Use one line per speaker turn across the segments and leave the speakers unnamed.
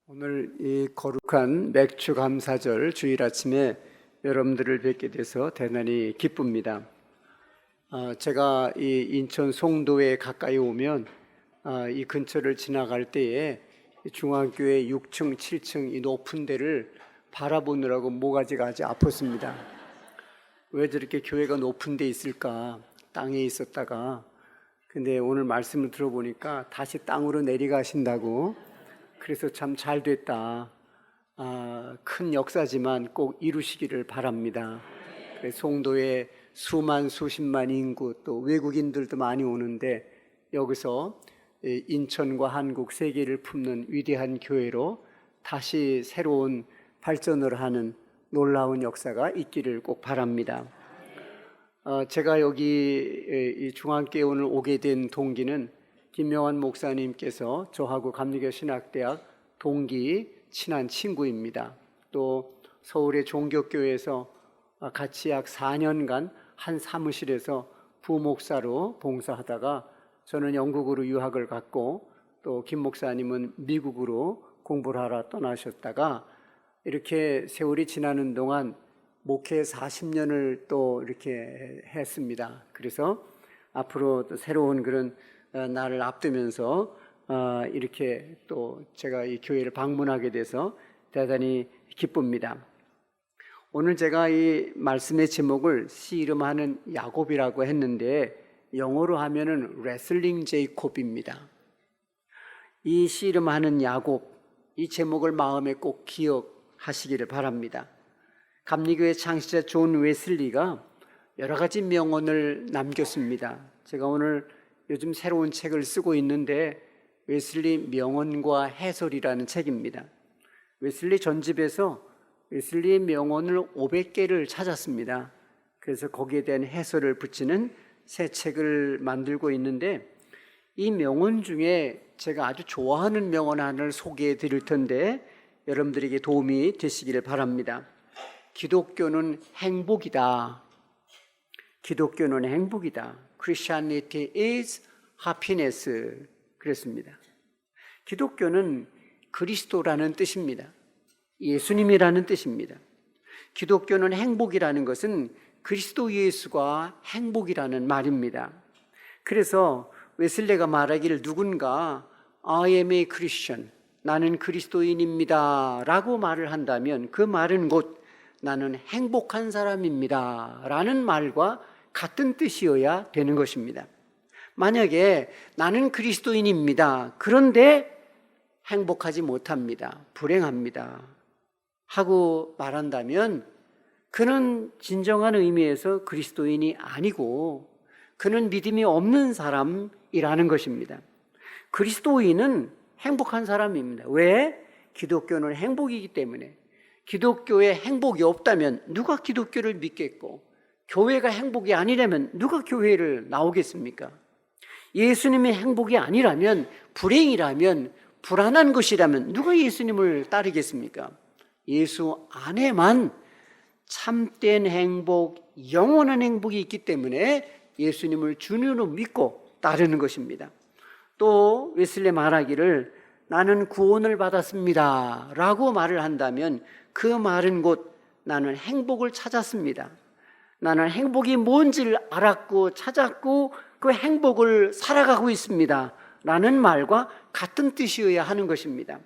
오늘 이 거룩한 맥주 감사절 주일 아침에 여러분들을 뵙게 돼서 대단히 기쁩니다. 제가 이 인천 송도에 가까이 오면 이 근처를 지나갈 때에 중앙교회 6층, 7층 이 높은 데를 바라보느라고 모가지가 아주 아팠습니다. 왜 저렇게 교회가 높은 데 있을까? 땅에 있었다가 근데 오늘 말씀을 들어보니까 다시 땅으로 내려가신다고. 그래서 참 잘 됐다. 큰 역사지만 꼭 이루시기를 바랍니다. 송도에 수십만 인구 또 외국인들도 많이 오는데 여기서 인천과 한국 세계를 품는 위대한 교회로 다시 새로운 발전을 하는 놀라운 역사가 있기를 꼭 바랍니다. 제가 여기 이 중앙교회 오늘 오게 된 동기는 김명환 목사님께서 저하고 감리교 신학대학 동기 친한 친구입니다. 또 서울의 종교교회에서 같이 약 4년간 한 사무실에서 부목사로 봉사하다가 저는 영국으로 유학을 갔고 또 김 목사님은 미국으로 공부를 하러 떠나셨다가 이렇게 세월이 지나는 동안 목회 40년을 또 이렇게 했습니다. 그래서 앞으로 또 새로운 그런 날을 앞두면서 이렇게 또 제가 이 교회를 방문하게 돼서 대단히 기쁩니다. 오늘 제가 이 말씀의 제목을 씨름하는 야곱이라고 했는데 영어로 하면은 레슬링 제이콥입니다. 이 씨름하는 야곱, 이 제목을 마음에 꼭 기억하시기를 바랍니다. 감리교회 창시자 존 웨슬리가 여러 가지 명언을 남겼습니다. 제가 오늘 요즘 새로운 책을 쓰고 있는데 웨슬리 명언과 해설이라는 책입니다. 웨슬리 전집에서 웨슬리의 명언을 500개를 찾았습니다. 그래서 거기에 대한 해설을 붙이는 새 책을 만들고 있는데 이 명언 중에 제가 아주 좋아하는 명언 하나를 소개해 드릴 텐데 여러분들에게 도움이 되시기를 바랍니다. 기독교는 행복이다. 기독교는 행복이다. Christianity is happiness. 그랬습니다. 기독교는 그리스도라는 뜻입니다. 예수님이라는 뜻입니다. 기독교는 행복이라는 것은 그리스도 예수가 행복이라는 말입니다. 그래서 웨슬레가 말하기를 누군가 I am a Christian, 나는 그리스도인입니다 라고 말을 한다면 그 말은 곧 나는 행복한 사람입니다 라는 말과 같은 뜻이어야 되는 것입니다. 만약에 나는 그리스도인입니다. 그런데 행복하지 못합니다. 불행합니다. 하고 말한다면 그는 진정한 의미에서 그리스도인이 아니고 그는 믿음이 없는 사람이라는 것입니다. 그리스도인은 행복한 사람입니다. 왜? 기독교는 행복이기 때문에. 기독교에 행복이 없다면 누가 기독교를 믿겠고 교회가 행복이 아니라면 누가 교회를 나오겠습니까? 예수님의 행복이 아니라면 불행이라면 불안한 것이라면 누가 예수님을 따르겠습니까? 예수 안에만 참된 행복, 영원한 행복이 있기 때문에 예수님을 주님으로 믿고 따르는 것입니다. 또 웨슬리 말하기를 나는 구원을 받았습니다 라고 말을 한다면 그 말은 곧 나는 행복을 찾았습니다. 나는 행복이 뭔지를 알았고 찾았고 그 행복을 살아가고 있습니다 라는 말과 같은 뜻이어야 하는 것입니다.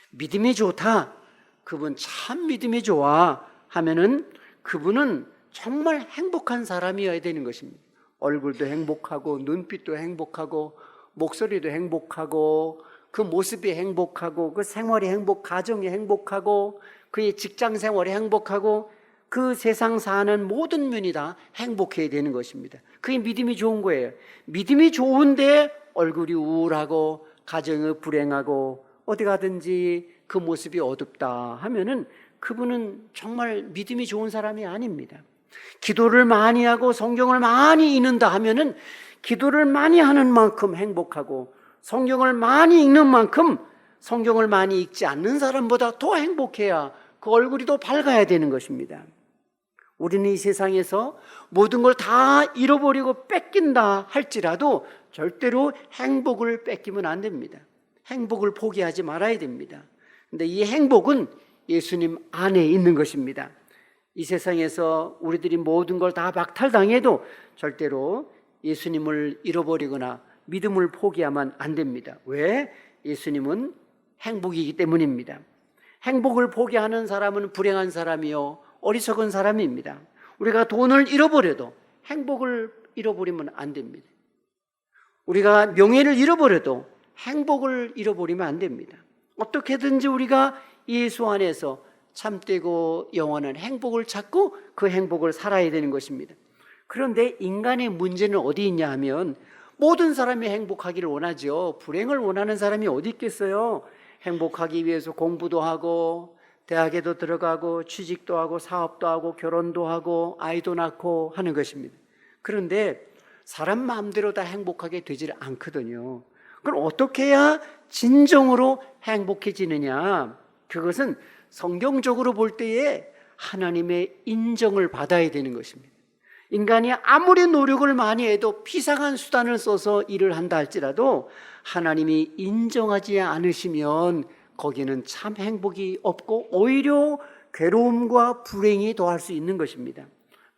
믿음이 좋다, 그분 참 믿음이 좋아 하면은 그분은 정말 행복한 사람이어야 되는 것입니다. 얼굴도 행복하고 눈빛도 행복하고 목소리도 행복하고 그 모습이 행복하고 그 생활이 가정이 행복하고 그의 직장 생활이 행복하고 그 세상 사는 모든 면이 다 행복해야 되는 것입니다. 그게 믿음이 좋은 거예요. 믿음이 좋은데 얼굴이 우울하고 가정이 불행하고 어디 가든지 그 모습이 어둡다 하면은 그분은 정말 믿음이 좋은 사람이 아닙니다. 기도를 많이 하고 성경을 많이 읽는다 하면은 기도를 많이 하는 만큼 행복하고 성경을 많이 읽는 만큼 성경을 많이 읽지 않는 사람보다 더 행복해야 그 얼굴이 더 밝아야 되는 것입니다. 우리는 이 세상에서 모든 걸 다 잃어버리고 뺏긴다 할지라도 절대로 행복을 뺏기면 안 됩니다. 행복을 포기하지 말아야 됩니다. 근데 이 행복은 예수님 안에 있는 것입니다. 이 세상에서 우리들이 모든 걸 다 박탈당해도 절대로 예수님을 잃어버리거나 믿음을 포기하면 안 됩니다. 왜? 예수님은 행복이기 때문입니다. 행복을 포기하는 사람은 불행한 사람이요 어리석은 사람입니다. 우리가 돈을 잃어버려도 행복을 잃어버리면 안 됩니다. 우리가 명예를 잃어버려도 행복을 잃어버리면 안 됩니다. 어떻게든지 우리가 예수 안에서 참되고 영원한 행복을 찾고 그 행복을 살아야 되는 것입니다. 그런데 인간의 문제는 어디 있냐 하면 모든 사람이 행복하기를 원하죠. 불행을 원하는 사람이 어디 있겠어요? 행복하기 위해서 공부도 하고 대학에도 들어가고 취직도 하고 사업도 하고 결혼도 하고 아이도 낳고 하는 것입니다. 그런데 사람 마음대로 다 행복하게 되질 않거든요. 그럼 어떻게 해야 진정으로 행복해지느냐? 그것은 성경적으로 볼 때에 하나님의 인정을 받아야 되는 것입니다. 인간이 아무리 노력을 많이 해도 비상한 수단을 써서 일을 한다 할지라도 하나님이 인정하지 않으시면 거기는 참 행복이 없고 오히려 괴로움과 불행이 더할 수 있는 것입니다.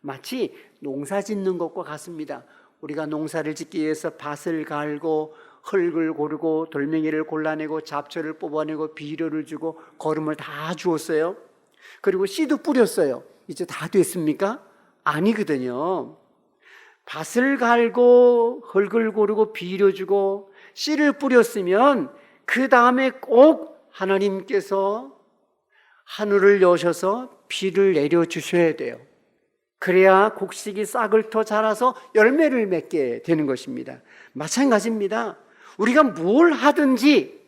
마치 농사 짓는 것과 같습니다. 우리가 농사를 짓기 위해서 밭을 갈고 흙을 고르고 돌멩이를 골라내고 잡초를 뽑아내고 비료를 주고 거름을 다 주었어요. 그리고 씨도 뿌렸어요. 이제 다 됐습니까? 아니거든요. 밭을 갈고 흙을 고르고 비료 주고 씨를 뿌렸으면 그 다음에 꼭 하나님께서 하늘을 여셔서 비를 내려주셔야 돼요. 그래야 곡식이 싹을 터 자라서 열매를 맺게 되는 것입니다. 마찬가지입니다. 우리가 뭘 하든지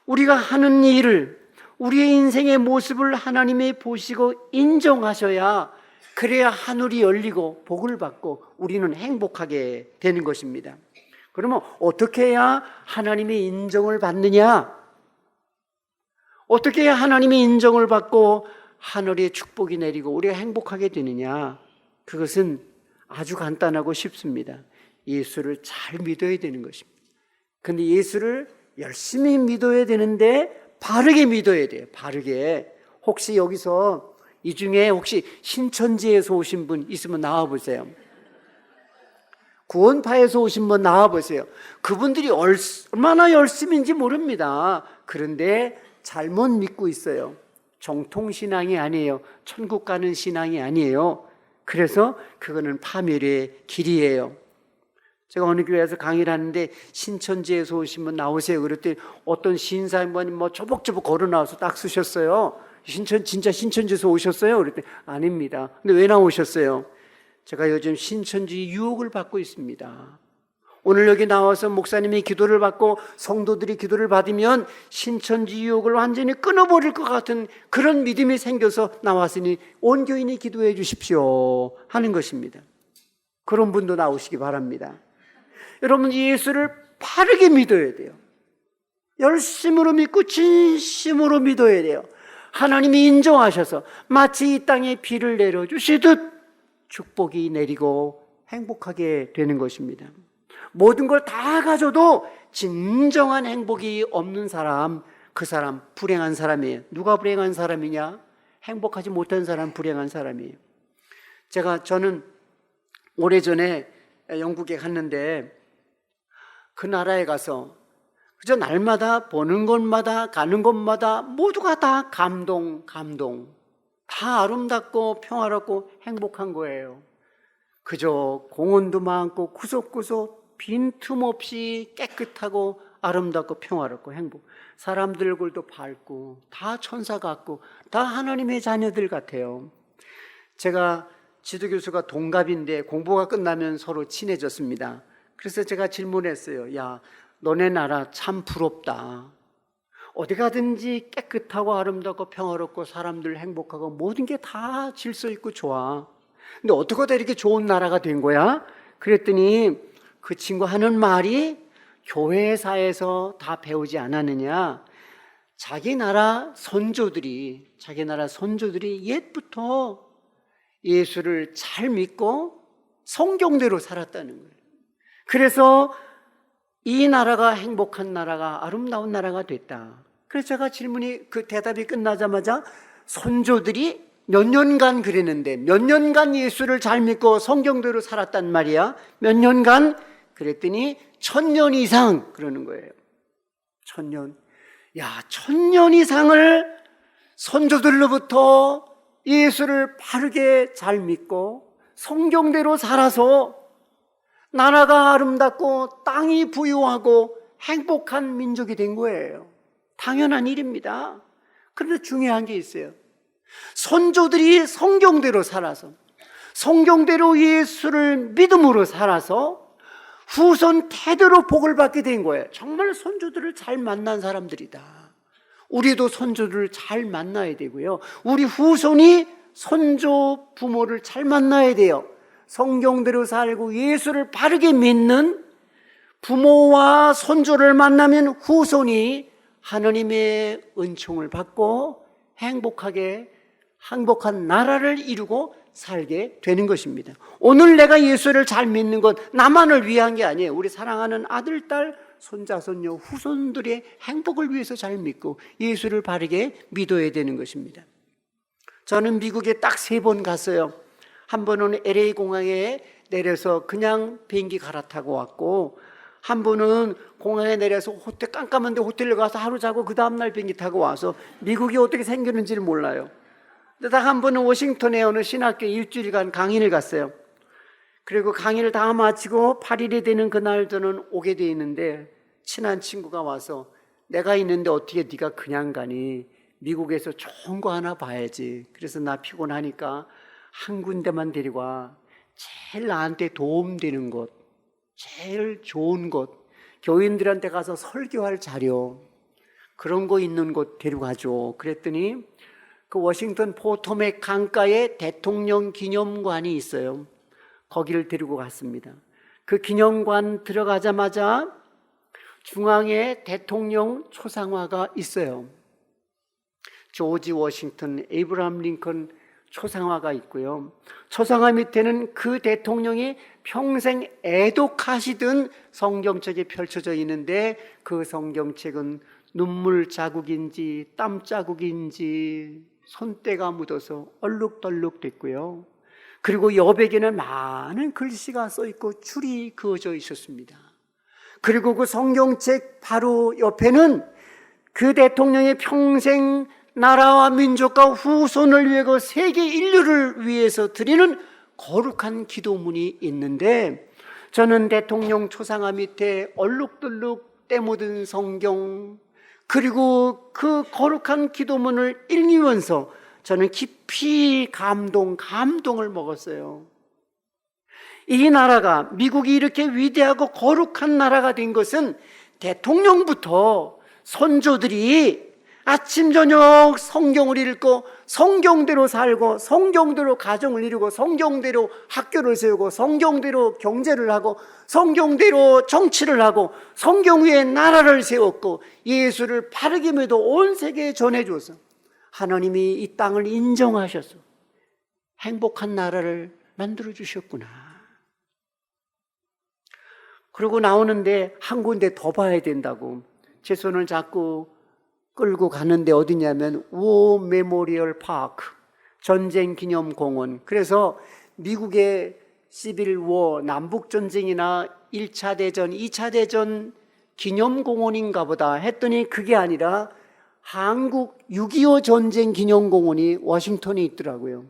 우리가 하는 일을 우리의 인생의 모습을 하나님이 보시고 인정하셔야 그래야 하늘이 열리고 복을 받고 우리는 행복하게 되는 것입니다. 그러면 어떻게 해야 하나님의 인정을 받느냐? 어떻게 해야 하나님의 인정을 받고 하늘의 축복이 내리고 우리가 행복하게 되느냐? 그것은 아주 간단하고 쉽습니다. 예수를 잘 믿어야 되는 것입니다. 근데 예수를 열심히 믿어야 되는데 바르게 믿어야 돼요. 바르게. 혹시 여기서 이 중에 혹시 신천지에서 오신 분 있으면 나와보세요. 구원파에서 오신 분 나와보세요. 그분들이 얼마나 열심인지 모릅니다. 그런데 잘못 믿고 있어요. 정통신앙이 아니에요. 천국 가는 신앙이 아니에요. 그래서 그거는 파멸의 길이에요. 제가 어느 교회에서 강의를 하는데 신천지에서 오신 분 나오세요. 그랬더니 어떤 신사님이 뭐 조복조복 걸어 나와서 딱 쓰셨어요. 진짜 신천지에서 오셨어요? 그랬더니 아닙니다. 근데 왜 나오셨어요? 제가 요즘 신천지 유혹을 받고 있습니다. 오늘 여기 나와서 목사님이 기도를 받고 성도들이 기도를 받으면 신천지 유혹을 완전히 끊어버릴 것 같은 그런 믿음이 생겨서 나왔으니 온 교인이 기도해 주십시오 하는 것입니다. 그런 분도 나오시기 바랍니다. 여러분, 예수를 바르게 믿어야 돼요. 열심으로 믿고 진심으로 믿어야 돼요. 하나님이 인정하셔서 마치 이 땅에 비를 내려주시듯 축복이 내리고 행복하게 되는 것입니다. 모든 걸 다 가져도 진정한 행복이 없는 사람, 그 사람 불행한 사람이에요. 누가 불행한 사람이냐? 행복하지 못한 사람 불행한 사람이에요. 저는 오래전에 영국에 갔는데 그 나라에 가서 그저 날마다 보는 곳마다 가는 곳마다 모두가 다 감동 다 아름답고 평화롭고 행복한 거예요. 그저 공원도 많고 구석구석 빈틈없이 깨끗하고 아름답고 평화롭고 행복. 사람들 얼굴도 밝고 다 천사 같고 다 하나님의 자녀들 같아요. 제가 지도교수가 동갑인데 공부가 끝나면 서로 친해졌습니다. 그래서 제가 질문했어요. 야, 너네 나라 참 부럽다. 어디 가든지 깨끗하고 아름답고 평화롭고 사람들 행복하고 모든 게 다 질서 있고 좋아. 근데 어떻게 다 이렇게 좋은 나라가 된 거야? 그랬더니 그 친구 하는 말이 교회사에서 다 배우지 않았느냐? 자기 나라 선조들이 옛부터 예수를 잘 믿고 성경대로 살았다는 거예요. 그래서 이 나라가 행복한 나라가 아름다운 나라가 됐다. 그래서 제가 그 대답이 끝나자마자 손조들이 몇 년간 그랬는데, 몇 년간 예수를 잘 믿고 성경대로 살았단 말이야. 몇 년간? 그랬더니 1000년 이상 그러는 거예요. 1000년. 야, 1000년 이상을 선조들로부터 예수를 바르게 잘 믿고 성경대로 살아서 나라가 아름답고 땅이 부유하고 행복한 민족이 된 거예요. 당연한 일입니다. 그런데 중요한 게 있어요. 선조들이 성경대로 살아서, 성경대로 예수를 믿음으로 살아서 후손 대대로 복을 받게 된 거예요. 정말 선조들을 잘 만난 사람들이다. 우리도 선조들을 잘 만나야 되고요, 우리 후손이 선조 부모를 잘 만나야 돼요. 성경대로 살고 예수를 바르게 믿는 부모와 선조를 만나면 후손이 하나님의 은총을 받고 행복한 나라를 이루고 살게 되는 것입니다. 오늘 내가 예수를 잘 믿는 건 나만을 위한 게 아니에요. 우리 사랑하는 아들, 딸, 손자, 손녀, 후손들의 행복을 위해서 잘 믿고 예수를 바르게 믿어야 되는 것입니다. 저는 미국에 딱 3번 갔어요. 한 번은 LA 공항에 내려서 그냥 비행기 갈아타고 왔고, 한 번은 공항에 내려서 호텔, 깜깜한데 호텔에 가서 하루 자고 그 다음날 비행기 타고 와서 미국이 어떻게 생겼는지를 몰라요. 근데 딱 한 번은 워싱턴에 어느 신학교에 일주일간 강의를 갔어요. 그리고 강의를 다 마치고 8일이 되는 그날 저는 오게 돼 있는데, 친한 친구가 와서 내가 있는데 어떻게 네가 그냥 가니? 미국에서 좋은 거 하나 봐야지. 그래서 나 피곤하니까 한 군데만 데리고 와. 제일 나한테 도움되는 곳, 제일 좋은 곳, 교인들한테 가서 설교할 자료, 그런 거 있는 곳 데려가줘. 그랬더니 그 워싱턴 포토맥 강가에 대통령 기념관이 있어요. 거기를 데리고 갔습니다. 그 기념관 들어가자마자 중앙에 대통령 초상화가 있어요. 조지 워싱턴, 에이브라함 링컨 초상화가 있고요, 초상화 밑에는 그 대통령이 평생 애독하시던 성경책이 펼쳐져 있는데, 그 성경책은 눈물 자국인지 땀 자국인지 손때가 묻어서 얼룩덜룩 됐고요, 그리고 여백에는 많은 글씨가 써 있고 줄이 그어져 있었습니다. 그리고 그 성경책 바로 옆에는 그 대통령의 평생 나라와 민족과 후손을 위하고 세계 인류를 위해서 드리는 거룩한 기도문이 있는데, 저는 대통령 초상화 밑에 얼룩덜룩 때 묻은 성경, 그리고 그 거룩한 기도문을 읽으면서 저는 깊이 감동을 먹었어요. 이 나라가, 미국이 이렇게 위대하고 거룩한 나라가 된 것은 대통령부터 선조들이 아침 저녁 성경을 읽고 성경대로 살고 성경대로 가정을 이루고 성경대로 학교를 세우고 성경대로 경제를 하고 성경대로 정치를 하고 성경 위에 나라를 세웠고 예수를 바르게 믿어 온 세계에 전해줘서 하나님이 이 땅을 인정하셔서 행복한 나라를 만들어 주셨구나. 그러고 나오는데 한 군데 더 봐야 된다고 제 손을 잡고 끌고 가는데, 어디냐면 워 메모리얼 파크, 전쟁기념공원. 그래서 미국의 시빌 워, 남북전쟁이나 1차 대전, 2차 대전 기념공원인가 보다 했더니 그게 아니라 한국 6.25 전쟁 기념공원이 워싱턴에 있더라고요.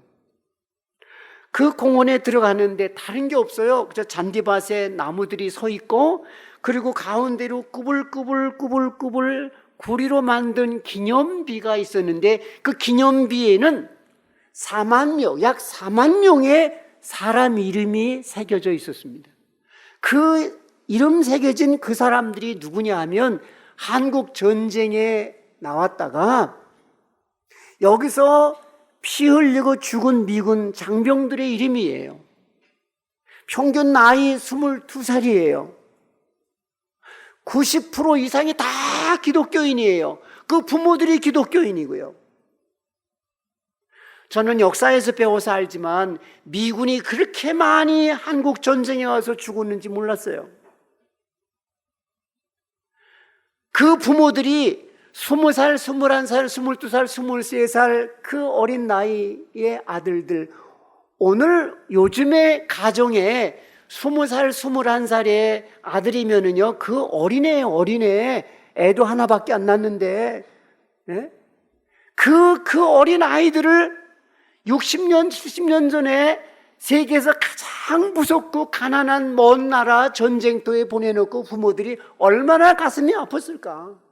그 공원에 들어가는데 다른 게 없어요. 그저 잔디밭에 나무들이 서 있고, 그리고 가운데로 꾸불꾸불 구리로 만든 기념비가 있었는데, 그 기념비에는 4만 명, 약 4만 명의 사람 이름이 새겨져 있었습니다. 그 이름 새겨진 그 사람들이 누구냐 하면 한국 전쟁에 나왔다가 여기서 피 흘리고 죽은 미군 장병들의 이름이에요. 평균 나이 22살이에요. 90% 이상이 다 기독교인이에요. 그 부모들이 기독교인이고요. 저는 역사에서 배워서 알지만 미군이 그렇게 많이 한국 전쟁에 와서 죽었는지 몰랐어요. 그 부모들이 20살, 21살, 22살, 23살 그 어린 나이의 아들들, 오늘 요즘의 가정에 20살, 21살의 아들이면은요, 그 어린애, 애도 하나밖에 안 낳는데, 예? 그 어린 아이들을 60년, 70년 전에 세계에서 가장 무섭고 가난한 먼 나라 전쟁터에 보내놓고 부모들이 얼마나 가슴이 아팠을까?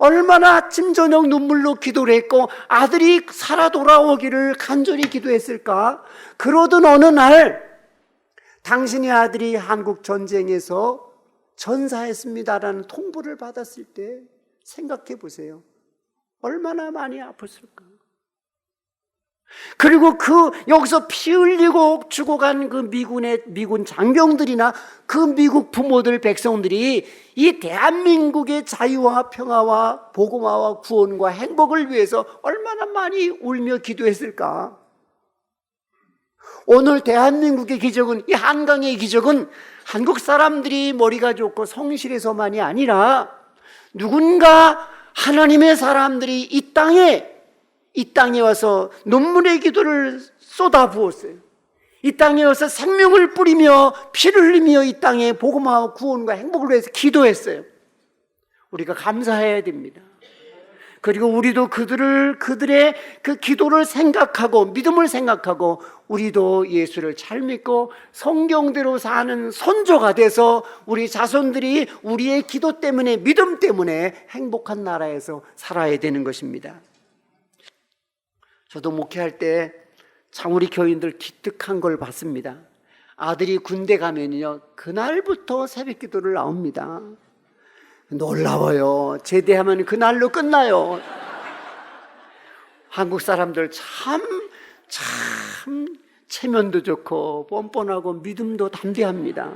얼마나 아침 저녁 눈물로 기도를 했고 아들이 살아 돌아오기를 간절히 기도했을까? 그러던 어느 날 당신의 아들이 한국 전쟁에서 전사했습니다라는 통보를 받았을 때 생각해 보세요. 얼마나 많이 아팠을까? 그리고 여기서 피 흘리고 죽어간 그 미군 장병들이나 그 미국 부모들, 백성들이 이 대한민국의 자유와 평화와 복음화와 구원과 행복을 위해서 얼마나 많이 울며 기도했을까? 오늘 대한민국의 기적은, 이 한강의 기적은 한국 사람들이 머리가 좋고 성실해서만이 아니라 누군가 하나님의 사람들이 이 땅에 와서 눈물의 기도를 쏟아부었어요. 이 땅에 와서 생명을 뿌리며 피를 흘리며 이 땅에 복음화 구원과 행복을 위해서 기도했어요. 우리가 감사해야 됩니다. 그리고 우리도 그들의 그 기도를 생각하고 믿음을 생각하고 우리도 예수를 잘 믿고 성경대로 사는 선조가 돼서 우리 자손들이 우리의 기도 때문에, 믿음 때문에 행복한 나라에서 살아야 되는 것입니다. 저도 목회할 때 참 우리 교인들 기특한 걸 봤습니다. 아들이 군대 가면요, 그날부터 새벽 기도를 나옵니다. 놀라워요. 제대하면 그날로 끝나요. 한국 사람들 참 체면도 좋고 뻔뻔하고 믿음도 담대합니다.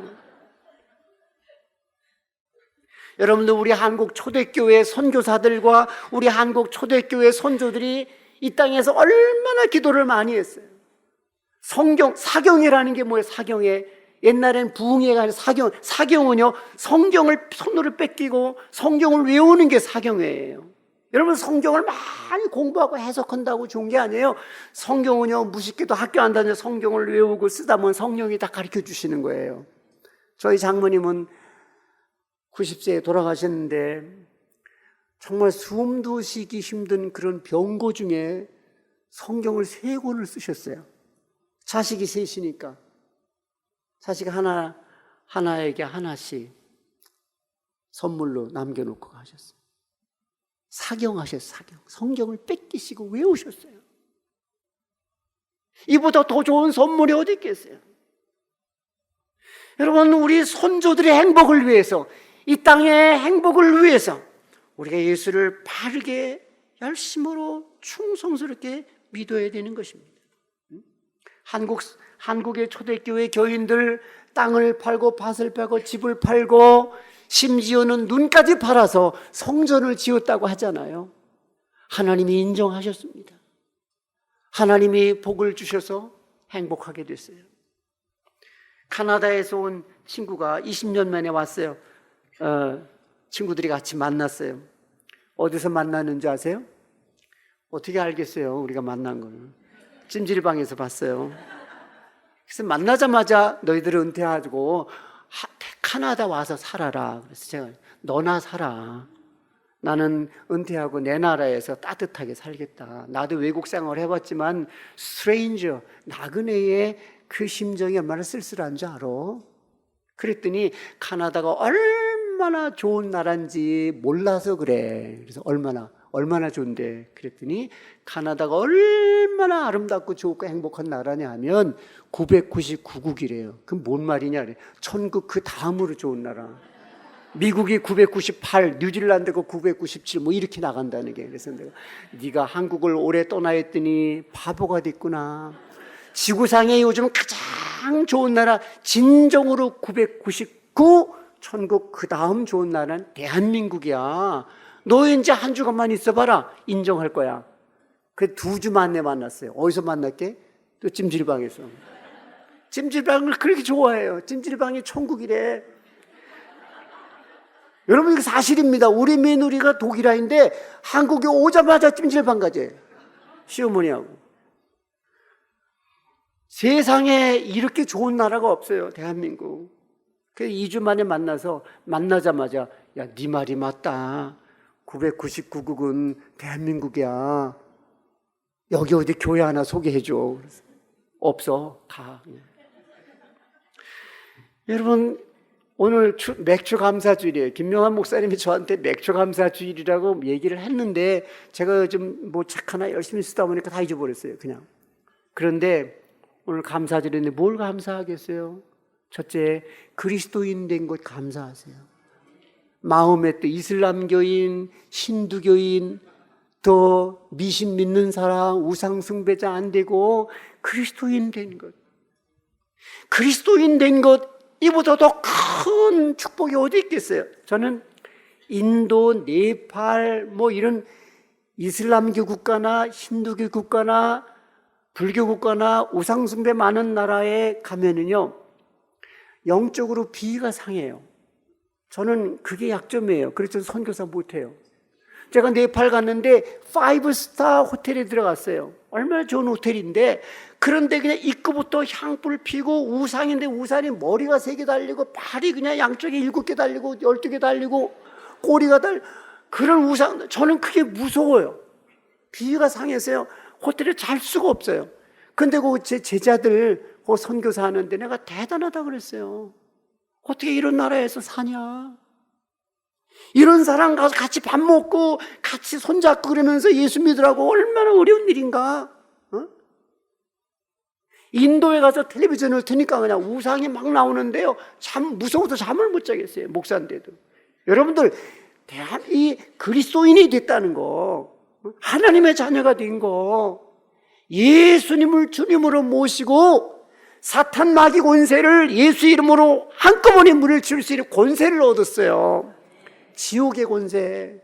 여러분들, 우리 한국 초대교회 선교사들과 우리 한국 초대교회 선조들이 이 땅에서 얼마나 기도를 많이 했어요. 사경이라는 게 뭐예요? 사경에 옛날엔 부흥회가 아니라 사경은요, 성경을 손으로 뺏기고 성경을 외우는 게 사경회예요. 여러분, 성경을 많이 공부하고 해석한다고 좋은 게 아니에요. 성경은요, 무식기도 학교 안 다녀 성경을 외우고 쓰다 보면 성령이 다 가르쳐 주시는 거예요. 저희 장모님은 90세에 돌아가셨는데 정말 숨도 쉬기 힘든 그런 병고 중에 성경을 3권을 쓰셨어요. 자식이 셋이니까 자식 하나에게 하나씩 선물로 남겨놓고 가셨어요. 사경하셨어요. 성경을 뺏기시고 외우셨어요. 이보다 더 좋은 선물이 어디 있겠어요? 여러분, 우리 선조들의 행복을 위해서, 이 땅의 행복을 위해서 우리가 예수를 바르게 열심으로 충성스럽게 믿어야 되는 것입니다. 한국의 초대교회 교인들 땅을 팔고 밭을 팔고 집을 팔고 심지어는 눈까지 팔아서 성전을 지었다고 하잖아요. 하나님이 인정하셨습니다. 하나님이 복을 주셔서 행복하게 됐어요. 카나다에서 온 친구가 20년 만에 왔어요. 친구들이 같이 만났어요. 어디서 만났는지 아세요? 어떻게 알겠어요? 우리가 만난 걸. 찜질방에서 봤어요. 그래서 만나자마자 너희들은 은퇴하고 카나다 와서 살아라. 그래서 제가 너나 살아. 나는 은퇴하고 내 나라에서 따뜻하게 살겠다. 나도 외국 생활 해봤지만 스트레인저, 나그네의 그 심정이 얼마나 쓸쓸한 줄 알아? 그랬더니 카나다가 얼마나 좋은 나라인지 몰라서 그래. 그래서 얼마나 좋은데. 그랬더니 카나다가 얼마나 아름답고 좋고 행복한 나라냐 하면 999국이래요. 그럼 뭔 말이냐 그래. 천국 그 다음으로 좋은 나라. 미국이 998, 뉴질랜드가 997 뭐 이렇게 나간다는 게. 그래서 내가 네가 한국을 오래 떠나 했더니 바보가 됐구나. 지구상에 요즘 가장 좋은 나라 진정으로 999, 천국 그 다음 좋은 나라는 대한민국이야. 너 이제 한 주간만 있어봐라. 인정할 거야. 그 2주 만에 만났어요. 어디서 만났게? 또 찜질방에서. 찜질방을 그렇게 좋아해요. 찜질방이 천국이래. 여러분, 이거 사실입니다. 우리 며느리가 독일아인데 한국에 오자마자 찜질방 가재. 시어머니하고. 세상에 이렇게 좋은 나라가 없어요, 대한민국. 그래서 2주 만에 만나자마자, 야, 네 말이 맞다. 999국은 대한민국이야. 여기 어디 교회 하나 소개해줘. 없어, 가. 여러분, 오늘 맥주 감사주일이에요. 김명환 목사님이 저한테 맥주 감사주일이라고 얘기를 했는데 제가 요즘 뭐 책 하나 열심히 쓰다 보니까 다 잊어버렸어요, 그냥. 그런데 오늘 감사주일인데 뭘 감사하겠어요? 첫째, 그리스도인 된 것 감사하세요. 마음에 또 이슬람교인, 힌두교인, 또 미신 믿는 사람, 우상 숭배자 안 되고 그리스도인 된 것. 그리스도인 된 것, 이보다 더 큰 축복이 어디 있겠어요? 저는 인도, 네팔, 뭐 이런 이슬람교 국가나 힌두교 국가나 불교 국가나 우상 숭배 많은 나라에 가면은요, 영적으로 비위가 상해요. 저는 그게 약점이에요. 그래서 선교사 못해요. 제가 네팔 갔는데 5스타 호텔에 들어갔어요. 얼마나 좋은 호텔인데, 그런데 그냥 입구부터 향불 피고 우상인데 우산이 머리가 3개 달리고 발이 그냥 양쪽에 7개 달리고 12개 달리고 꼬리가 그런 우상, 저는 그게 무서워요. 비위가 상해서요, 호텔에 잘 수가 없어요. 근데 제 제자들 선교사 하는데 내가 대단하다 그랬어요. 어떻게 이런 나라에서 사냐? 이런 사람 가서 같이 밥 먹고 같이 손잡고 그러면서 예수 믿으라고 얼마나 어려운 일인가? 어? 인도에 가서 텔레비전을 트니까 그냥 우상이 막 나오는데요, 무서워서 잠을 못 자겠어요, 목사인데도. 여러분들, 이 그리스도인이 됐다는 거, 하나님의 자녀가 된 거, 예수님을 주님으로 모시고 사탄 마귀 권세를 예수 이름으로 한꺼번에 물리칠 수 있는 권세를 얻었어요. 지옥의 권세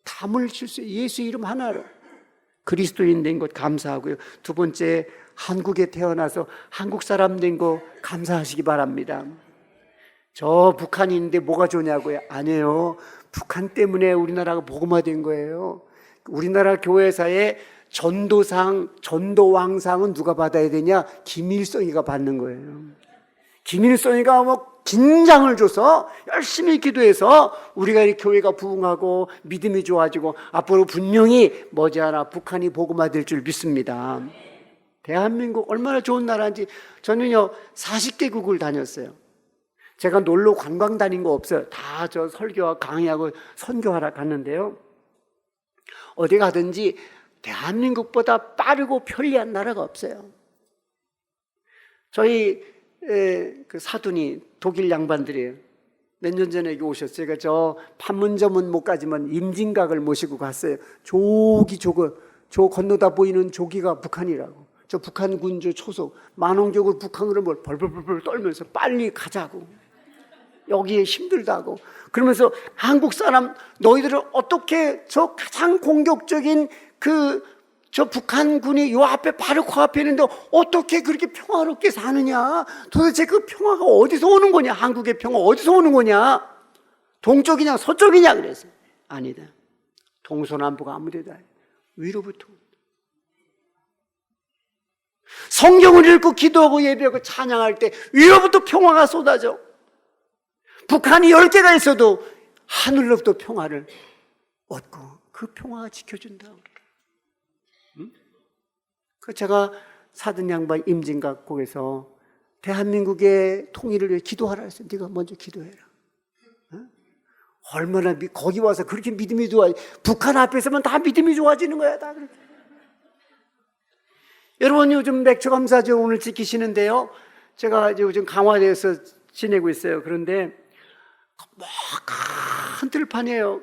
다 물리칠 수 있어요, 예수 이름 하나로. 그리스도인 된 것 감사하고요. 두 번째, 한국에 태어나서 한국 사람 된 거 감사하시기 바랍니다. 저 북한이 있는데 뭐가 좋냐고요? 아니에요. 북한 때문에 우리나라가 복음화된 거예요. 우리나라 교회사의 전도상, 전도왕상은 누가 받아야 되냐? 김일성이가 받는 거예요. 김일성이가 뭐 긴장을 줘서 열심히 기도해서 우리가 이 교회가 부흥하고 믿음이 좋아지고 앞으로 분명히 머지않아 북한이 복음화될 줄 믿습니다. 대한민국 얼마나 좋은 나라인지. 저는요 40개국을 다녔어요. 제가 놀러 관광 다닌 거 없어요. 다 저 설교와 강의하고 선교하러 갔는데요, 어디 가든지 대한민국보다 빠르고 편리한 나라가 없어요. 저희 그 사돈이 독일 양반들이에요. 몇 년 전에 여기 오셨어요. 제가 저 판문점은 못 가지만 임진각을 모시고 갔어요. 저 건너다 보이는 조기가 북한이라고. 저 북한 군주 초속 만홍적으로 북한으로 뭘 벌벌벌 떨면서 빨리 가자고, 여기에 힘들다고. 그러면서 한국 사람, 너희들은 어떻게 저 가장 공격적인 저 북한군이 요 앞에 바로 코앞에 있는데 어떻게 그렇게 평화롭게 사느냐? 도대체 그 평화가 어디서 오는 거냐? 한국의 평화 어디서 오는 거냐? 동쪽이냐 서쪽이냐? 그래서 아니다. 동서남북 아무데도 아니다. 위로부터. 성경을 읽고 기도하고 예배하고 찬양할 때 위로부터 평화가 쏟아져. 북한이 10개가 있어도 하늘로부터 평화를 얻고 그 평화가 지켜준다. 제가 사돈 양반 임진각 곡에서 대한민국의 통일을 위해 기도하라 했어요. 네가 먼저 기도해라. 얼마나 거기 와서 그렇게 믿음이 좋아. 북한 앞에서만 다 믿음이 좋아지는 거야, 다 그렇게. 여러분, 요즘 맥주 감사절 오늘 지키시는데요, 제가 요즘 강화도에서 지내고 있어요. 그런데 큰 들판이에요.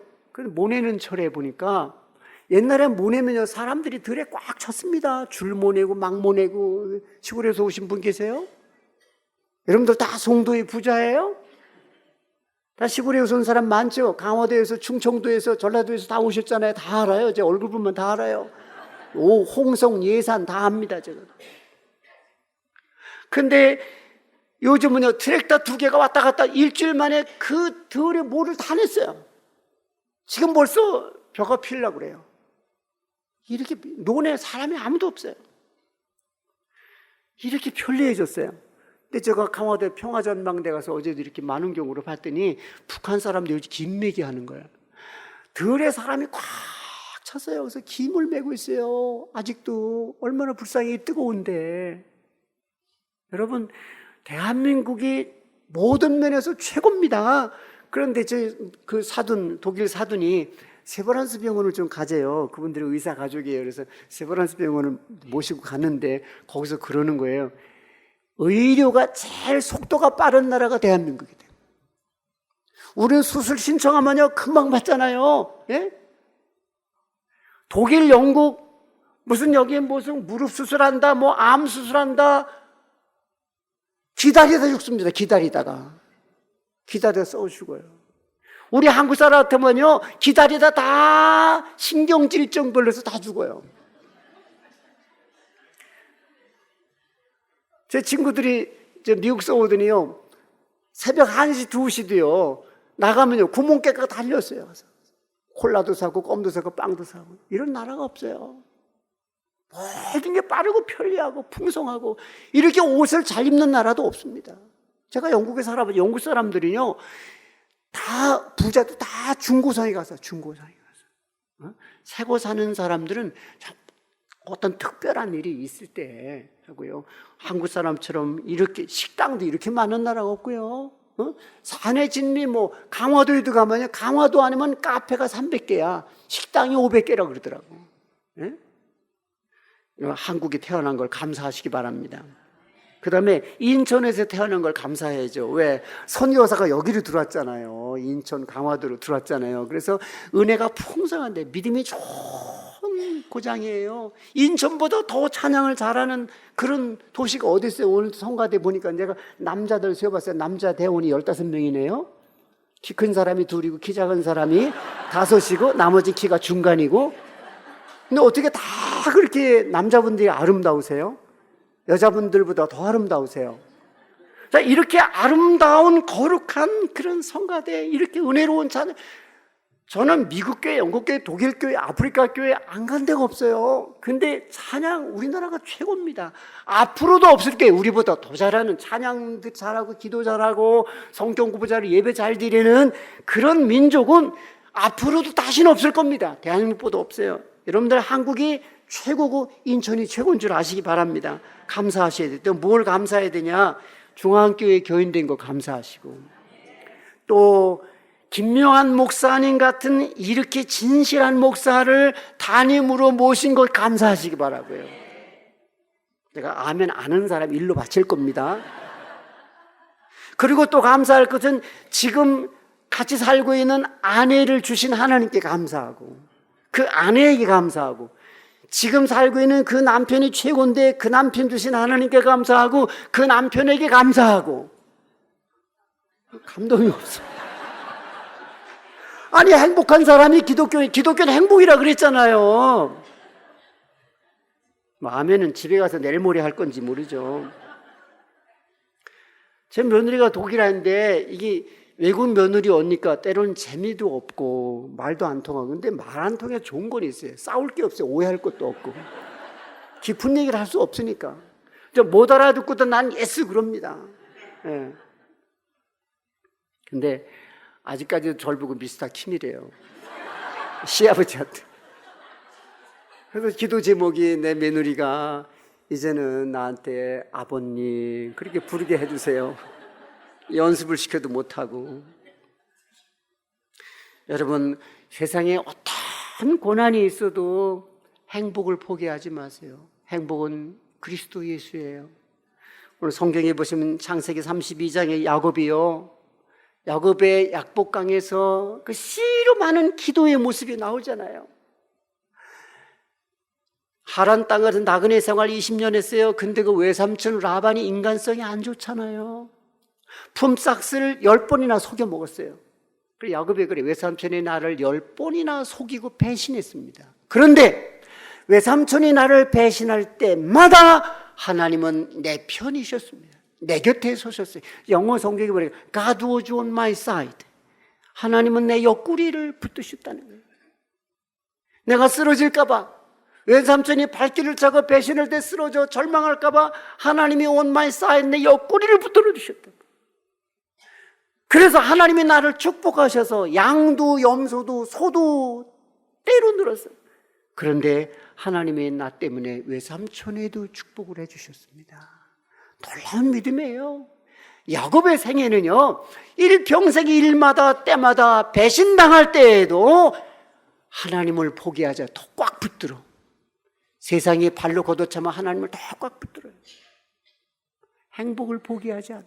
모내는 철에 보니까 옛날에 모내면요 사람들이 들에 꽉 찼습니다. 줄 모내고 막 모내고. 시골에서 오신 분 계세요? 여러분들 다 송도의 부자예요? 다 시골에서 온 사람 많죠? 강화도에서, 충청도에서, 전라도에서 다 오셨잖아요. 다 알아요. 제 얼굴 보면 다 알아요. 홍성, 예산 다 압니다, 제가. 근데 요즘은요 트랙터 2개가 왔다 갔다 일주일 만에 그 들에 모를 다 냈어요. 지금 벌써 벼가 피려고 그래요. 이렇게 논에 사람이 아무도 없어요. 이렇게 편리해졌어요. 근데 제가 강화도 평화전망대 가서 어제도 이렇게 많은 경우를 봤더니 북한 사람들이 김매기 하는 거예요. 들에 사람이 꽉 찼어요. 그래서 김을 메고 있어요. 아직도 얼마나 불쌍히 뜨거운데. 여러분, 대한민국이 모든 면에서 최고입니다. 그런데 그 사돈, 독일 사돈이 세브란스 병원을 좀 가재요. 그분들이 의사 가족이에요. 그래서 세브란스 병원을 모시고 갔는데 거기서 그러는 거예요. 의료가 제일 속도가 빠른 나라가 대한민국이다. 우리는 수술 신청하면요 금방 받잖아요. 예? 독일, 영국 무슨 여기에 무슨 무릎 수술한다, 뭐 암 수술한다, 기다리다 죽습니다. 기다리다가 썩어 죽어요. 우리 한국 사람 같으면요 기다리다 다 신경질병 걸려서 다 죽어요. 제 친구들이 미국서 오더니요 새벽 1시, 2시도요 나가면요 구멍깨가 달렸어요. 콜라도 사고 껌도 사고 빵도 사고. 이런 나라가 없어요. 모든 게 빠르고 편리하고 풍성하고 이렇게 옷을 잘 입는 나라도 없습니다. 제가 영국에 살아본 영국 사람들이요 다 부자도 다 중고상에 가서 새고 사는 사람들은 어떤 특별한 일이 있을 때 하고요. 한국 사람처럼 이렇게 식당도 이렇게 많은 나라가 없고요. 산의 진미 뭐 강화도에도 가면요 강화도 아니면 카페가 300개야 식당이 500개라 그러더라고. 예? 한국에 태어난 걸 감사하시기 바랍니다. 그 다음에 인천에서 태어난 걸 감사해야죠. 왜? 선교사가 여기로 들어왔잖아요. 인천 강화도로 들어왔잖아요. 그래서 은혜가 풍성한데 믿음이 좋은 고장이에요. 인천보다 더 찬양을 잘하는 그런 도시가 어디 있어요? 오늘 성가대 보니까 내가 남자들 세어봤어요. 남자 대원이 15명이네요. 키 큰 사람이 2이고 키 작은 사람이 5이고 나머지 키가 중간이고. 근데 어떻게 다 그렇게 남자분들이 아름다우세요? 여자분들보다 더 아름다우세요. 자, 이렇게 아름다운 거룩한 그런 성가대, 이렇게 은혜로운 찬양. 저는 미국 교회, 영국 교회, 독일 교회, 아프리카 교회 안 간 데가 없어요. 근데 찬양 우리나라가 최고입니다. 앞으로도 없을 게 우리보다 더 잘하는, 찬양도 잘하고 기도 잘하고 성경 공부 잘하고 예배 잘 드리는 그런 민족은 앞으로도 다시는 없을 겁니다. 대한민국보다 없어요. 여러분들 한국이 최고고 인천이 최고인 줄 아시기 바랍니다. 감사하셔야 돼요. 또 뭘 감사해야 되냐? 중앙교회 교인 된 거 감사하시고, 또 김명한 목사님 같은 이렇게 진실한 목사를 담임으로 모신 것 감사하시기 바라고요. 제가 아멘 아는 사람 일로 바칠 겁니다. 그리고 또 감사할 것은 지금 같이 살고 있는 아내를 주신 하나님께 감사하고, 그 아내에게 감사하고, 지금 살고 있는 그 남편이 최고인데 그 남편 주신 하나님께 감사하고, 그 남편에게 감사하고. 감동이 없어. 아니, 행복한 사람이 기독교는 행복이라 그랬잖아요. 아멘은 집에 가서 내일 모레 할 건지 모르죠. 제 며느리가 독일아인데 이게 외국 며느리 오니까 때로는 재미도 없고 말도 안 통하고, 근데 말 안 통해 좋은 건 있어요. 싸울 게 없어요. 오해할 것도 없고 깊은 얘기를 할 수 없으니까. 못 알아듣고도 난 예스 그럽니다. 예. 근데 아직까지도 절 보고 미스터 킴이래요. 시아버지한테. 그래서 기도 제목이 내 며느리가 이제는 나한테 아버님 그렇게 부르게 해주세요. 연습을 시켜도 못하고. 여러분, 세상에 어떤 고난이 있어도 행복을 포기하지 마세요. 행복은 그리스도 예수예요. 오늘 성경에 보시면 창세기 32장에 야곱이요, 야곱의 약복강에서 그 씨로 많은 기도의 모습이 나오잖아요. 하란 땅에서 나그네 생활 20년 했어요. 근데 그 외삼촌 라반이 인간성이 안 좋잖아요. 품삯을 10번이나 속여 먹었어요. 그래서 야곱이 그래, 외삼촌이 나를 10번이나 속이고 배신했습니다. 그런데 외삼촌이 나를 배신할 때마다 하나님은 내 편이셨습니다. 내 곁에 서셨어요. 영어 성경에 보니까 God was on my side. 하나님은 내 옆구리를 붙드셨다는 거예요. 내가 쓰러질까 봐, 외삼촌이 발길을 차고 배신할 때 쓰러져 절망할까 봐 하나님이 온마이 쌓인 내 옆구리를 붙들어 주셨다. 그래서 하나님이 나를 축복하셔서 양도 염소도 소도 때로 늘었어요. 그런데 하나님이 나 때문에 외삼촌에도 축복을 해주셨습니다. 놀라운 믿음이에요. 야곱의 생애는요, 일평생이 일마다 때마다 배신당할 때에도 하나님을 포기하자 더 꽉 붙들어. 세상에 발로 걷어차면 하나님을 더 꽉 붙들어요. 행복을 포기하지 않아.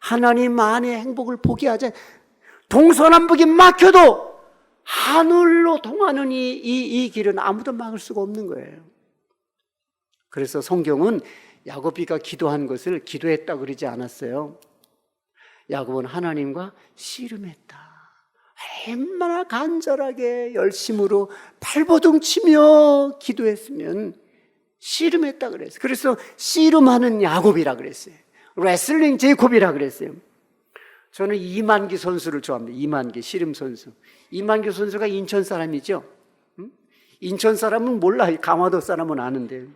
하나님만의 행복을 포기하지 않아. 동서남북이 막혀도 하늘로 통하는 이 길은 아무도 막을 수가 없는 거예요. 그래서 성경은 야곱이가 기도한 것을 기도했다 그러지 않았어요. 야곱은 하나님과 씨름했다. 얼마나 간절하게 열심으로 발버둥 치며 기도했으면 씨름했다 그랬어요. 그래서 씨름하는 야곱이라 그랬어요. 레슬링 제이콥이라 그랬어요. 저는 이만기 선수를 좋아합니다. 이만기 씨름 선수. 이만기 선수가 인천 사람이죠. 인천 사람은 몰라. 강화도 사람은 아는데.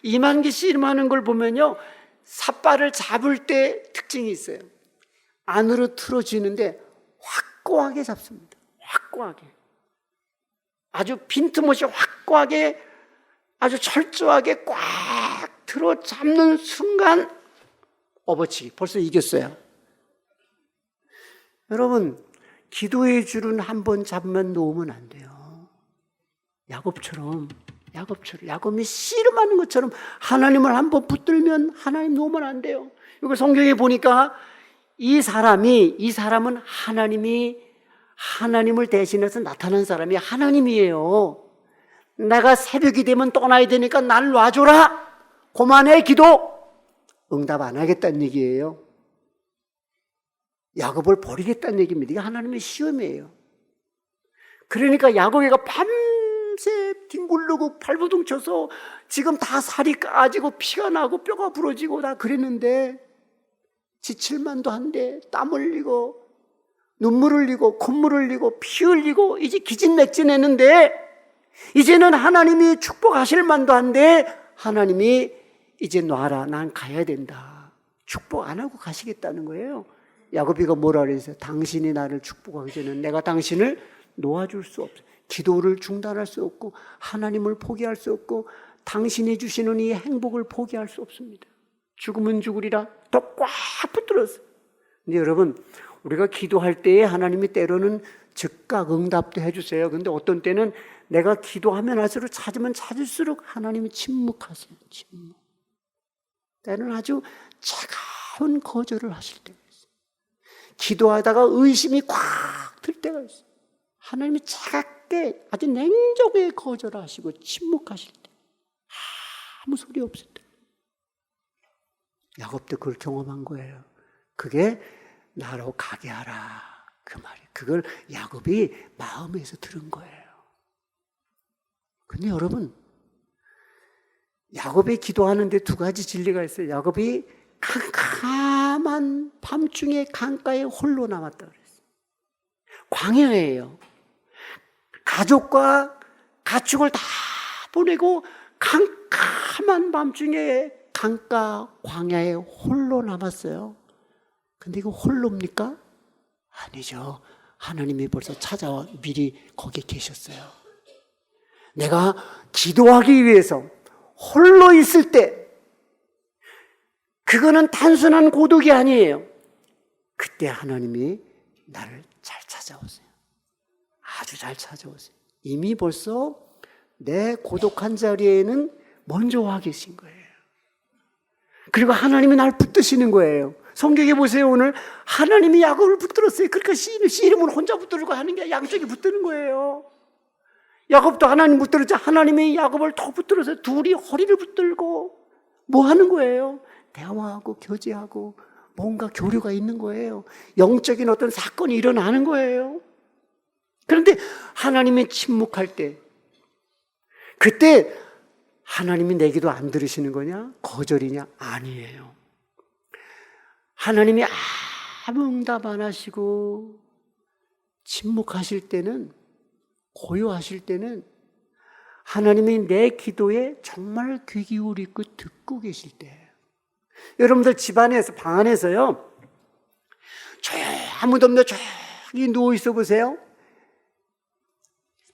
이만기 씨름하는 걸 보면요, 삿발을 잡을 때 특징이 있어요. 안으로 틀어지는데 확고하게 잡습니다. 확고하게. 아주 빈틈없이 확고하게, 아주 철저하게 꽉 틀어 잡는 순간 업어치기. 벌써 이겼어요. 여러분, 기도의 줄은 한 번 잡으면 놓으면 안 돼요. 야곱처럼 야곱이 씨름하는 것처럼 하나님을 한 번 붙들면 하나님 놓으면 안 돼요. 이거 성경에 보니까 이 사람은 하나님을 대신해서 나타난 사람이 하나님이에요. 내가 새벽이 되면 떠나야 되니까 날 놔줘라. 그만해 기도. 응답 안 하겠다는 얘기예요. 야곱을 버리겠다는 얘기입니다. 이게 하나님의 시험이에요. 그러니까 야곱이가 밤새 뒹굴르고 발버둥 쳐서 지금 다 살이 까지고 피가 나고 뼈가 부러지고 다 그랬는데 지칠만도 한데 땀 흘리고 눈물 흘리고 콧물 흘리고 피 흘리고 이제 기진맥진했는데 이제는 하나님이 축복하실 만도 한데 하나님이 이제 놔라. 난 가야 된다. 축복 안 하고 가시겠다는 거예요. 야곱이가 뭐라 그랬어요? 당신이 나를 축복하기 전에 내가 당신을 놓아줄 수 없어요. 기도를 중단할 수 없고 하나님을 포기할 수 없고 당신이 주시는 이 행복을 포기할 수 없습니다. 죽으면 죽으리라 더 꽉 붙들었어요. 근데 여러분, 우리가 기도할 때에 하나님이 때로는 즉각 응답도 해주세요. 근데 어떤 때는 내가 기도하면 할수록 찾으면 찾을수록 하나님이 침묵하세요. 침묵. 때는 아주 차가운 거절을 하실 때가 있어요. 기도하다가 의심이 꽉 들 때가 있어요. 하나님이 차갑게 아주 냉정하게 거절하시고 침묵하실 때, 아무 소리 없을 때. 야곱도 그걸 경험한 거예요. 그게 나로 가게 하라 그 말이. 그걸 야곱이 마음에서 들은 거예요. 근데 여러분, 야곱이 기도하는데 두 가지 진리가 있어요. 야곱이 캄캄한 밤중에 강가에 홀로 남았다 그랬어요. 광야예요. 가족과 가축을 다 보내고 캄캄한 밤중에 강가 광야에 홀로 남았어요. 근데 이거 홀로입니까? 아니죠. 하나님이 벌써 찾아와 미리 거기에 계셨어요. 내가 기도하기 위해서 홀로 있을 때 그거는 단순한 고독이 아니에요. 그때 하나님이 나를 잘 찾아오세요. 아주 잘 찾아오세요. 이미 벌써 내 고독한 자리에는 먼저 와 계신 거예요. 그리고 하나님이 날 붙드시는 거예요. 성경에 보세요. 오늘 하나님이 야곱을 붙들었어요. 그러니까 씨름을 혼자 붙들고 하는 게 양쪽이 붙드는 거예요. 야곱도 하나님 붙들었죠. 하나님이 야곱을 더 붙들어서 둘이 허리를 붙들고 뭐 하는 거예요? 대화하고 교제하고 뭔가 교류가 있는 거예요. 영적인 어떤 사건이 일어나는 거예요. 그런데 하나님이 침묵할 때, 그때 하나님이 내 기도 안 들으시는 거냐? 거절이냐? 아니에요. 하나님이 아무 응답 안 하시고 침묵하실 때는, 고요하실 때는 하나님이 내 기도에 정말 귀 기울이고 듣고 계실 때예요. 여러분들 집안에서, 방 안에서요, 아무도 없는데 조용히 누워있어 보세요.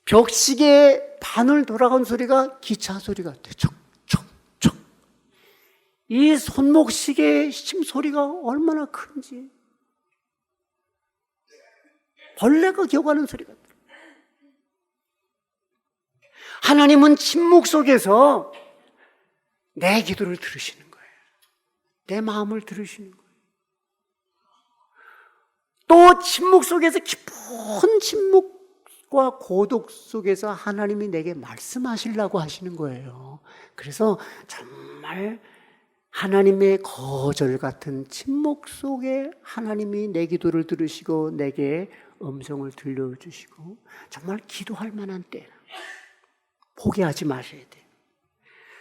벽시계 바늘 돌아간 소리가 기차 소리 같아요. 척척척. 이 손목시계 심소리가 얼마나 큰지. 벌레가 기어가는 소리 같아요. 하나님은 침묵 속에서 내 기도를 들으시는 거예요. 내 마음을 들으시는 거예요. 또 침묵 속에서, 깊은 침묵과 고독 속에서 하나님이 내게 말씀하시려고 하시는 거예요. 그래서 정말 하나님의 거절 같은 침묵 속에 하나님이 내 기도를 들으시고 내게 음성을 들려주시고, 정말 기도할 만한 때 포기하지 마셔야 돼요.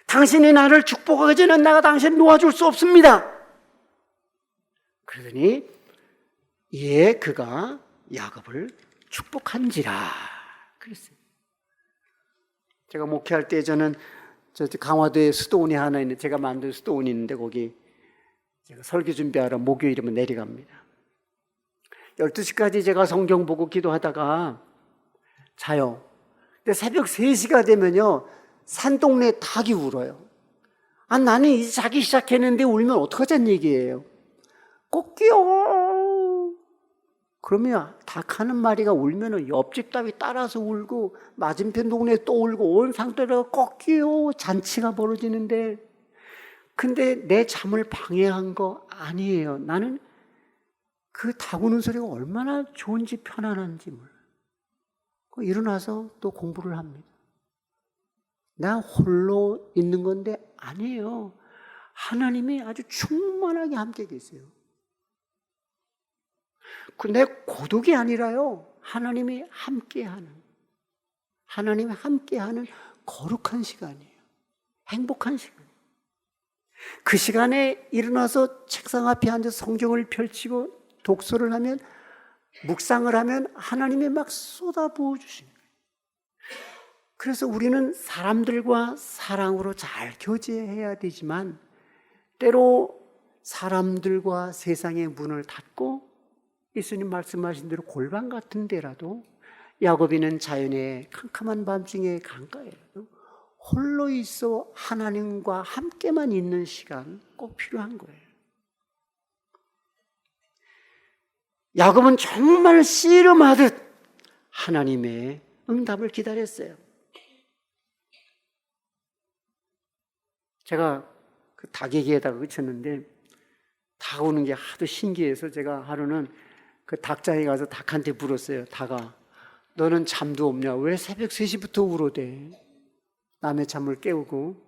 당신이 나를 축복하기 전에 내가 당신을 놓아줄 수 없습니다. 그러더니 이에 그가 야곱을 축복한지라 그랬어요. 제가 목회할 때 저는 강화도에 수도원이 하나 있는데, 제가 만든 수도원이 있는데 거기 제가 설교 준비하러 목요일이면 내려갑니다. 12시까지 제가 성경 보고 기도하다가 자요. 근데 새벽 3시가 되면요, 산동네 닭이 울어요. 나는 이제 자기 시작했는데 울면 어떡하자는 얘기예요. 꼭기요. 그러면 닭 하는 마리가 울면은 옆집 닭이 따라서 울고 맞은편 동네에 또 울고 온 상태로 꼭기요 잔치가 벌어지는데, 근데 내 잠을 방해한 거 아니에요. 나는 그 닭 우는 소리가 얼마나 좋은지 편안한지 몰라요. 일어나서 또 공부를 합니다. 나 홀로 있는 건데 아니에요. 하나님이 아주 충만하게 함께 계세요. 내 고독이 아니라요, 하나님이 함께하는 거룩한 시간이에요. 행복한 시간. 그 시간에 일어나서 책상 앞에 앉아서 성경을 펼치고 독서를 하면, 묵상을 하면 하나님이 막 쏟아부어 주시는 거예요. 그래서 우리는 사람들과 사랑으로 잘 교제해야 되지만, 때로 사람들과 세상의 문을 닫고 예수님 말씀하신 대로 골방 같은 데라도, 야곱이는 자연의 캄캄한 밤중에 강가에라도 홀로 있어 하나님과 함께만 있는 시간 꼭 필요한 거예요. 야곱은 정말 씨름하듯 하나님의 응답을 기다렸어요. 제가 그 닭에게다가 그쳤는데, 닭 우는 게 하도 신기해서 제가 하루는 그 닭장에 가서 닭한테 물었어요. 닭아, 너는 잠도 없냐? 왜 새벽 3시부터 울어대? 남의 잠을 깨우고.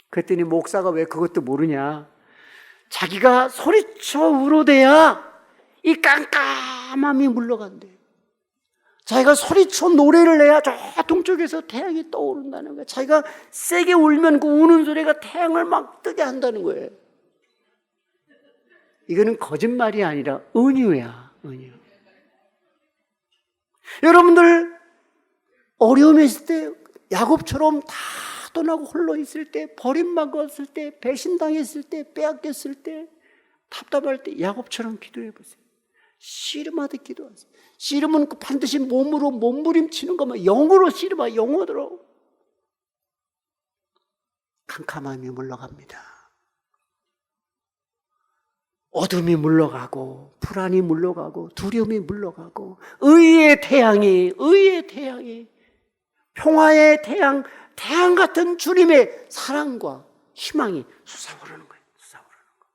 그랬더니 목사가 왜 그것도 모르냐? 자기가 소리쳐 울어대야 이 깜깜함이 물러간대. 자기가 소리쳐 노래를 내야 저 동쪽에서 태양이 떠오른다는 거예요. 자기가 세게 울면 그 우는 소리가 태양을 막 뜨게 한다는 거예요. 이거는 거짓말이 아니라 은유야, 은유. 여러분들 어려움에 있을 때, 야곱처럼 다 떠나고 홀로 있을 때, 버림받았을 때, 배신당했을 때, 빼앗겼을 때, 답답할 때 야곱처럼 기도해 보세요. 씨름하듯 기도하세요. 씨름은 반드시 몸으로 몸부림치는 것만, 영으로 씨름하, 영어로. 캄캄함이 물러갑니다. 어둠이 물러가고, 불안이 물러가고, 두려움이 물러가고, 의의 태양이, 평화의 태양, 태양 같은 주님의 사랑과 희망이 솟아오르는 거예요. 솟아오르는 거예요.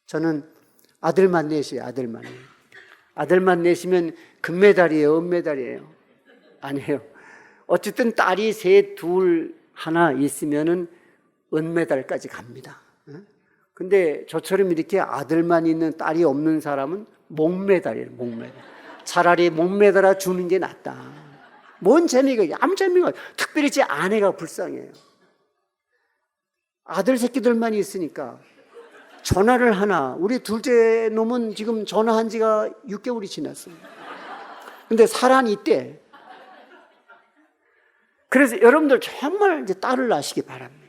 저는 아들만 넷이에요. 아들만 넷이면 금메달이에요, 은메달이에요? 아니에요. 어쨌든 딸이 셋, 둘, 하나 있으면은 은메달까지 갑니다. 근데 저처럼 이렇게 아들만 있는 딸이 없는 사람은 목메달이에요, 목메달. 차라리 목메달아 주는 게 낫다. 뭔 재미가, 아무 재미가, 특별히 제 아내가 불쌍해요. 아들 새끼들만 있으니까 전화를 하나, 우리 둘째 놈은 지금 전화한 지가 6개월이 지났어요. 근데 사란이 있대. 그래서 여러분들 정말 이제 딸을 낳으시기 바랍니다.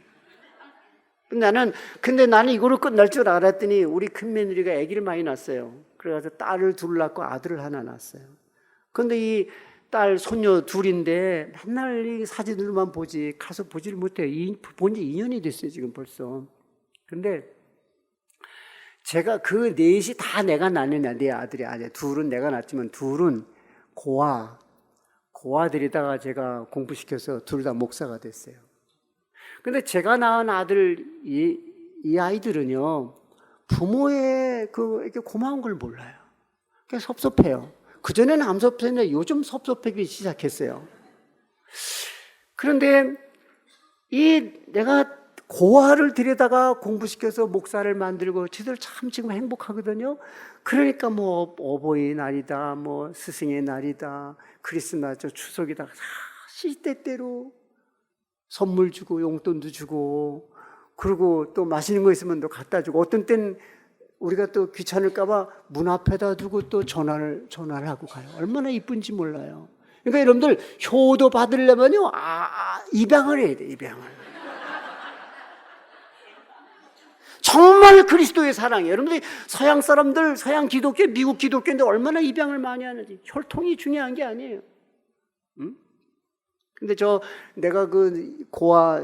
근데 나는 이거로 끝날 줄 알았더니 우리 큰 며느리가 아기를 많이 낳았어요. 그래서 딸을 둘 낳고 아들을 하나 낳았어요. 근데 이 딸 손녀 둘인데 맨날 이 사진들만 보지 가서 보지를 못해요. 본 지 2년이 됐어요 지금 벌써. 근데 제가 그 넷이 다 내가 낳느냐, 내 아들이 아니야. 둘은 내가 낳지만 둘은 고아들이다가 제가 공부시켜서 둘 다 목사가 됐어요. 근데 제가 낳은 아들 이 아이들은요 부모의 이렇게 고마운 걸 몰라요. 그냥 섭섭해요. 그전에는 안 섭섭했는데 요즘 섭섭하기 시작했어요. 그런데 내가 고아를 들여다가 공부시켜서 목사를 만들고 저들 참 지금 행복하거든요. 그러니까 뭐 어버이날이다, 뭐 스승의 날이다, 크리스마스, 추석이다, 시때때로 선물 주고 용돈도 주고, 그리고 또 맛있는 거 있으면 또 갖다 주고, 어떤 땐 우리가 또 귀찮을까봐 문 앞에다 두고 또 전화를 하고 가요. 얼마나 이쁜지 몰라요. 그러니까 여러분들 효도 받으려면요, 입양을 해야 돼, 입양을. 정말 그리스도의 사랑이에요. 여러분들이 서양 사람들, 서양 기독교, 미국 기독교인데 얼마나 입양을 많이 하는지. 혈통이 중요한 게 아니에요. 응? 근데 내가 고아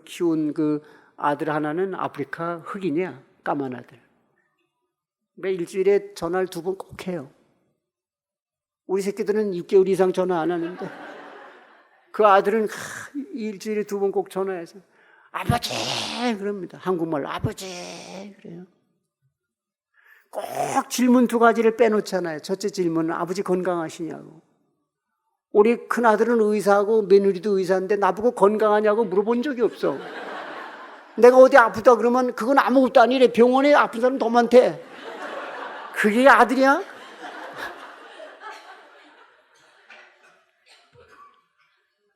키운 아들 하나는 아프리카 흑인이야. 까만 아들. 매 일주일에 전화를 2번 꼭 해요. 우리 새끼들은 6개월 이상 전화 안 하는데 그 아들은 일주일에 2번 꼭 전화해서 아버지 그럽니다. 한국말로 아버지 그래요. 꼭 질문 2가지를 빼놓잖아요. 첫째 질문은 아버지 건강하시냐고. 우리 큰아들은 의사하고 며느리도 의사인데 나보고 건강하냐고 물어본 적이 없어. 내가 어디 아프다 그러면 그건 아무것도 아니래. 병원에 아픈 사람 더 많대. 그게 아들이야?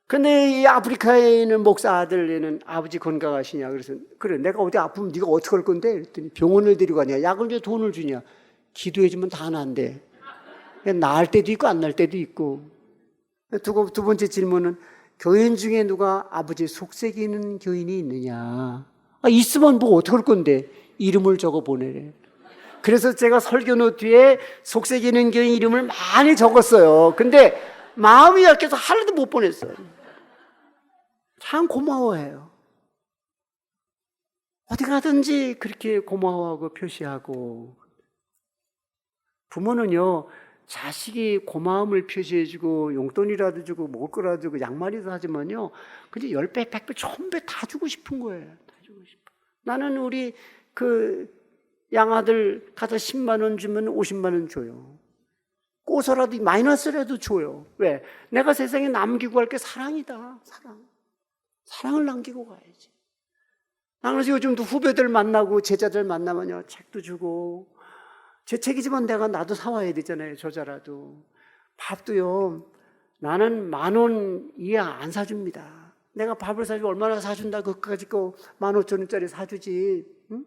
근데 이 아프리카에 있는 목사 아들에는 아버지 건강하시냐? 그래서 그래 내가 어디 아프면 네가 어떻게 할 건데? 그랬더니 병원을 데리고 가냐? 약을 줘 돈을 주냐? 기도해주면 다 나은데. 나을 때도 있고 안 날 때도 있고. 두 번째 질문은 교인 중에 누가 아버지 속색이는 교인이 있느냐? 있으면 뭐 어떻게 할 건데? 이름을 적어 보내래. 그래서 제가 설교노 뒤에 속색이는 교인 이름을 많이 적었어요. 근데 마음이 약해서 하나도 못 보냈어요. 참 고마워해요. 어디 가든지 그렇게 고마워하고 표시하고. 부모는요 자식이 고마움을 표시해주고 용돈이라도 주고 먹을 거라도 주고 양말이라도 하지만요 근데 10배, 100배, 1000배 다 주고 싶은 거예요. 다 주고 싶어. 나는 우리 양아들 가서 10만 원 주면 50만 원 줘요. 꼬서라도 마이너스라도 줘요. 왜? 내가 세상에 남기고 갈 게 사랑이다. 사랑을 남기고 가야지. 그래서 요즘도 후배들 만나고 제자들 만나면요 책도 주고, 제 책이지만 나도 사와야 되잖아요. 저자라도. 밥도요 나는 10,000원 이하 안 사줍니다. 내가 밥을 사주면 얼마나 사준다 그것까지 15,000원짜리 사주지. 응?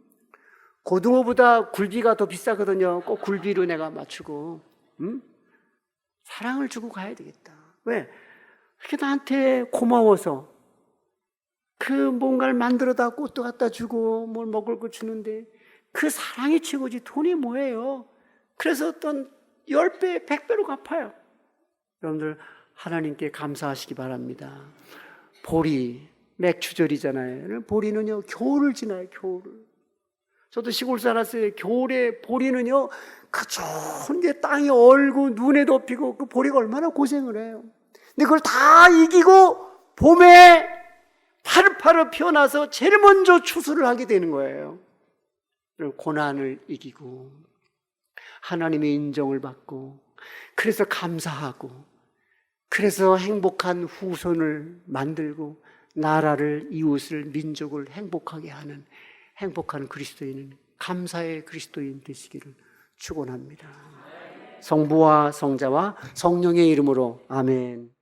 고등어보다 굴비가 더 비싸거든요. 꼭 굴비로 내가 맞추고. 응? 사랑을 주고 가야 되겠다. 왜? 이렇게 나한테 고마워서 뭔가를 만들어다 꽃도 갖다 주고 뭘 먹을 거 주는데 그 사랑이 최고지 돈이 뭐예요? 그래서 어떤 10배, 100배로 갚아요. 여러분들 하나님께 감사하시기 바랍니다. 보리, 맥추절이잖아요. 보리는요 겨울을 지나요. 겨울을. 저도 시골 살았어요. 겨울에 보리는요 좋은 게 땅이 얼고 눈에 덮이고 그 보리가 얼마나 고생을 해요. 근데 그걸 다 이기고 봄에 파릇파릇 피어나서 제일 먼저 추수를 하게 되는 거예요. 고난을 이기고 하나님의 인정을 받고, 그래서 감사하고, 그래서 행복한 후손을 만들고 나라를, 이웃을, 민족을 행복하게 하는 행복한 그리스도인은, 감사의 그리스도인 되시기를 축원합니다. 성부와 성자와 성령의 이름으로 아멘.